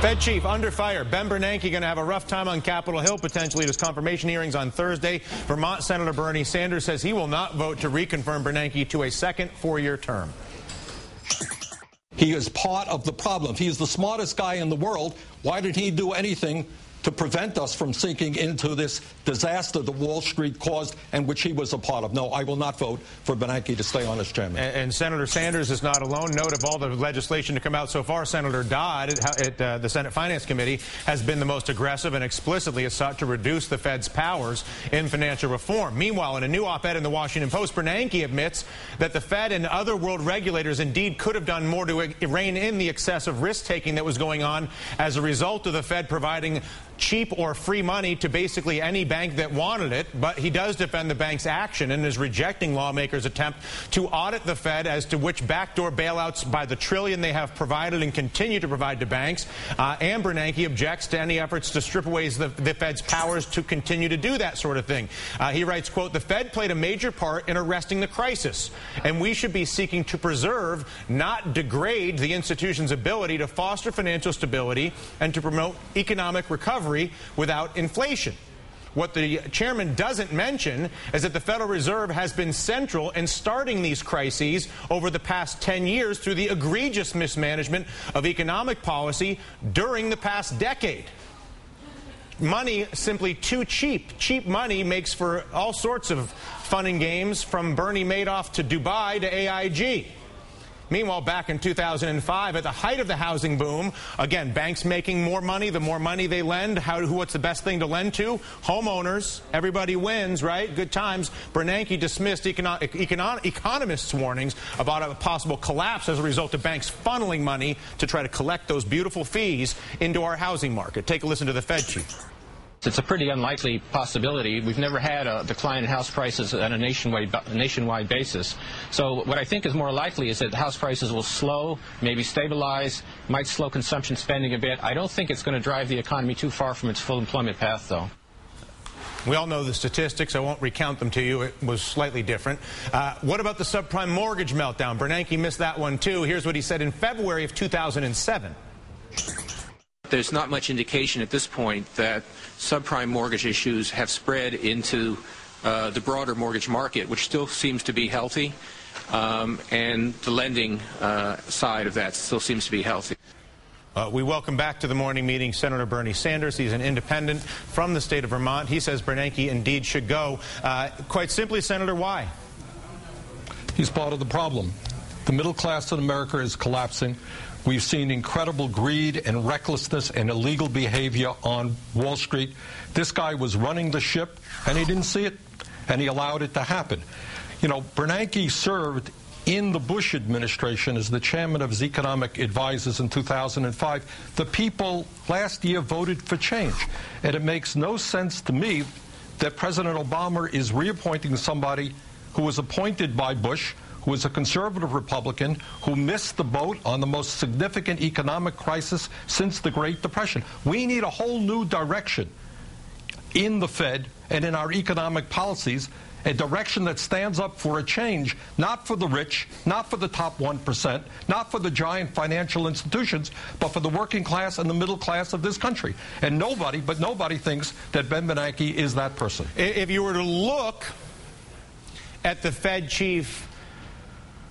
Fed chief under fire. Ben Bernanke going to have a rough time on Capitol Hill, potentially at his confirmation hearings on Thursday. Vermont Senator Bernie Sanders says he will not vote to reconfirm Bernanke to a second four-year term. He is part of the problem. He is the smartest guy in the world. Why did he do anything to prevent us from sinking into this disaster that Wall Street caused and which he was a part of? No, I will not vote for Bernanke to stay on as chairman. And Senator Sanders is not alone. Note of all the legislation to come out so far, Senator Dodd at the Senate Finance Committee has been the most aggressive and explicitly has sought to reduce the Fed's powers in financial reform. Meanwhile, in a new op-ed in the Washington Post, Bernanke admits that the Fed and other world regulators indeed could have done more to rein in the excessive risk-taking that was going on as a result of the Fed providing cheap or free money to basically any bank that wanted it, but he does defend the bank's action and is rejecting lawmakers' attempt to audit the Fed as to which backdoor bailouts by the trillion they have provided and continue to provide to banks. And Bernanke objects to any efforts to strip away the Fed's powers to continue to do that sort of thing. He writes, quote, "The Fed played a major part in arresting the crisis, and we should be seeking to preserve, not degrade, the institution's ability to foster financial stability and to promote economic recovery without inflation." What the chairman doesn't mention is that the Federal Reserve has been central in starting these crises over the past 10 years through the egregious mismanagement of economic policy during the past decade. Money simply too cheap. Cheap money makes for all sorts of fun and games, from Bernie Madoff to Dubai to AIG. Meanwhile, back in 2005, at the height of the housing boom, again, banks making more money, the more money they lend. What's the best thing to lend to? Homeowners. Everybody wins, right? Good times. Bernanke dismissed economists' warnings about a possible collapse as a result of banks funneling money to try to collect those beautiful fees into our housing market. Take a listen to the Fed chief. It's a pretty unlikely possibility. We've never had a decline in house prices on a nationwide basis. So what I think is more likely is that house prices will slow, maybe stabilize, might slow consumption spending a bit. I don't think it's going to drive the economy too far from its full employment path, though. We all know the statistics. I won't recount them to you. It was slightly different. What about the subprime mortgage meltdown? Bernanke missed that one, too. Here's what he said in February of 2007. There's not much indication at this point that subprime mortgage issues have spread into the broader mortgage market, which still seems to be healthy, and the lending side of that still seems to be healthy. We welcome back to the morning meeting Senator Bernie Sanders. He's an independent from the state of Vermont. He says Bernanke indeed should go. Quite simply, Senator, why? He's part of the problem. The middle class in America is collapsing. We've seen incredible greed and recklessness and illegal behavior on Wall Street. This guy was running the ship, and he didn't see it, and he allowed it to happen. You know, Bernanke served in the Bush administration as the chairman of his economic advisors in 2005. The people last year voted for change, and it makes no sense to me that President Obama is reappointing somebody who was appointed by Bush, who is a conservative Republican, who missed the boat on the most significant economic crisis since the Great Depression. We need a whole new direction in the Fed and in our economic policies, a direction that stands up for a change, not for the rich, not for the top 1%, not for the giant financial institutions, but for the working class and the middle class of this country. And nobody thinks that Ben Bernanke is that person. If you were to look at the Fed chief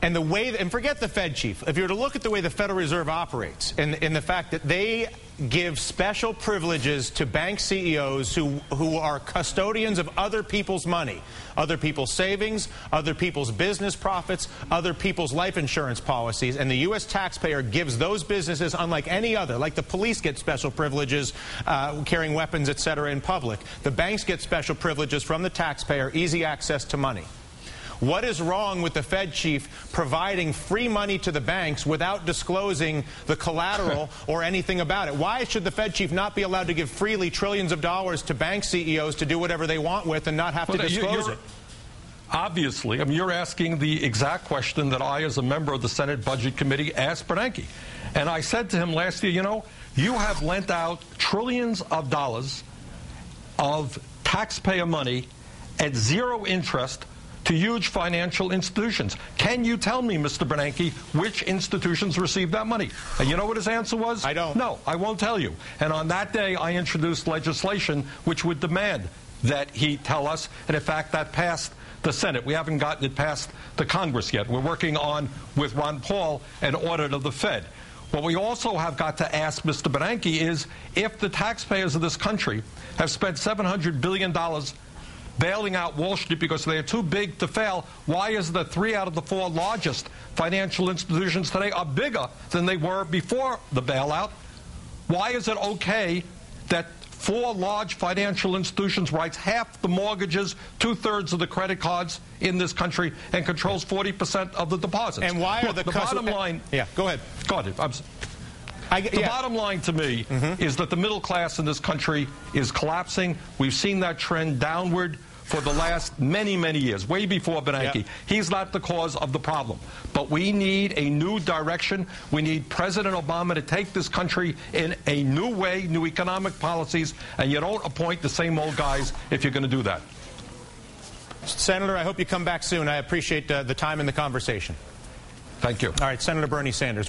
and the way, and forget the Fed chief, if you were to look at the way the Federal Reserve operates and the fact that they give special privileges to bank CEOs who are custodians of other people's money, other people's savings, other people's business profits, other people's life insurance policies, and the U.S. taxpayer gives those businesses, unlike any other, like the police get special privileges carrying weapons, etc. in public, the banks get special privileges from the taxpayer, easy access to money. What is wrong with the Fed chief providing free money to the banks without disclosing the collateral or anything about it? Why should the Fed chief not be allowed to give freely trillions of dollars to bank CEOs to do whatever they want with and not have to disclose it? Obviously, I mean, you're asking the exact question that I, as a member of the Senate Budget Committee, asked Bernanke. And I said to him last year, you know, you have lent out trillions of dollars of taxpayer money at zero interest to huge financial institutions. Can you tell me, Mr. Bernanke, which institutions received that money? And you know what his answer was? I don't. No, I won't tell you. And on that day, I introduced legislation which would demand that he tell us, and in fact, that passed the Senate. We haven't gotten it past the Congress yet. We're working on, with Ron Paul, an audit of the Fed. What we also have got to ask Mr. Bernanke is, if the taxpayers of this country have spent $700 billion bailing out Wall Street because they are too big to fail, why is it that 3 out of the 4 largest financial institutions today are bigger than they were before the bailout? Why is it okay that 4 large financial institutions writes half the mortgages, 2/3 of the credit cards in this country, and controls 40% of the deposits? And why are the bottom line? Yeah, go ahead. Go ahead. The bottom line to me is that the middle class in this country is collapsing. We've seen that trend downward for the last many, many years, way before Bernanke. Yeah. He's not the cause of the problem. But we need a new direction. We need President Obama to take this country in a new way, new economic policies, and you don't appoint the same old guys if you're going to do that. Senator, I hope you come back soon. I appreciate the time and the conversation. Thank you. All right, Senator Bernie Sanders.